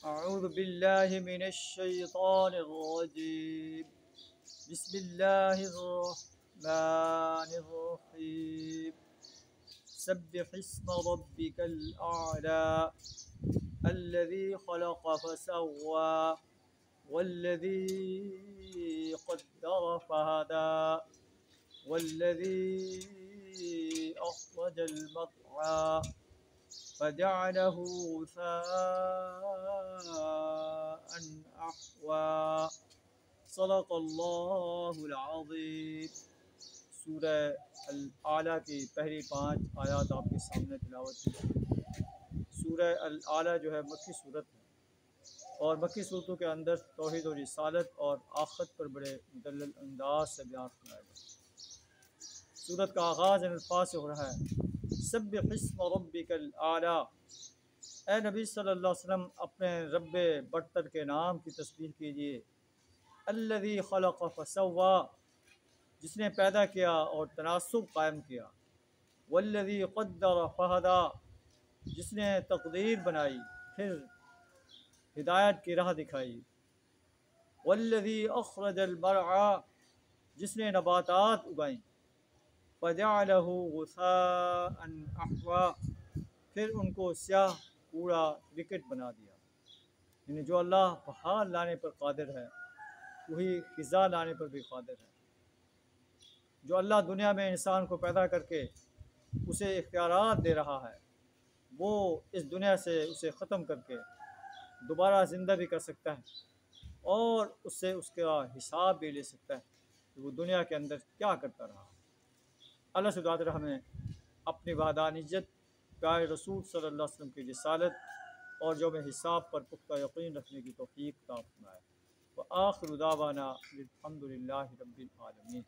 अऊज़ु बिल्लाहि मिनश शैतानिर रजीम। बिस्मिल्लाहिर रहमानिर रहीम। सब्बिहिस्म रब्बिकल आला अल्लज़ी खलक़ फसव्वा वल्लज़ी क़द्दर फहदा वल्लज़ी अख़रजल मर्अा फजअलहु गुसाअन अहवा। सदक़ल्लाहुल अज़ीम। सूरह अल आला की पहली 5 आयत आपके सामने तिलावत की। सूरह अल आला जो है मक्की सूरत है और मक्की सूरतों के अंदर तौहीद और रिसालत और आखिरत पर बड़े मुदल्लल अंदाज से बयान किया गया। सूरत का आगाज़ इन अल्फाज से हो रहा है, सब्बिहिस्म रब्बिकल आला। ए नबी सल्लल्लाहु अलैहि वसल्लम अपने रब्ब बरतर के नाम की तस्बीह कीजिए। अल्लज़ी खलक़ फसव्वा, जिसने पैदा किया और तनासुब कायम किया। वल्लज़ी क़द्दर फहदा, जिसने तकदीर बनाई फिर हिदायत की राह दिखाई। वल्लज़ी अख़रजल मर्अा, जिसने नबातात उगाई। फजअलहु गुसाअन अहवा, फिर उनको स्याह कूड़ा विकेट बना दिया। यानी जो अल्लाह बहार लाने पर कादिर है वही ख़िज़ा लाने पर भी कादिर है। जो अल्लाह दुनिया में इंसान को पैदा करके उसे इख्तियारात दे रहा है, वो इस दुनिया से उसे ख़त्म करके दोबारा ज़िंदा भी कर सकता है और उससे उसका हिसाब भी ले सकता है कि वो दुनिया के अंदर क्या करता रहा। अल्लाह से दुआ करें हमें अपनी वहदानियत, प्यारे रसूल सल्लल्लाहु अलैहि वसल्लम की रिसालत और यौम हिसाब पर पुख्ता यकीन रखने की तौफ़ीक़ अता फ़रमाए। व आखिरु दावाना अल्हम्दुलिल्लाहि रब्बिल आलमीन।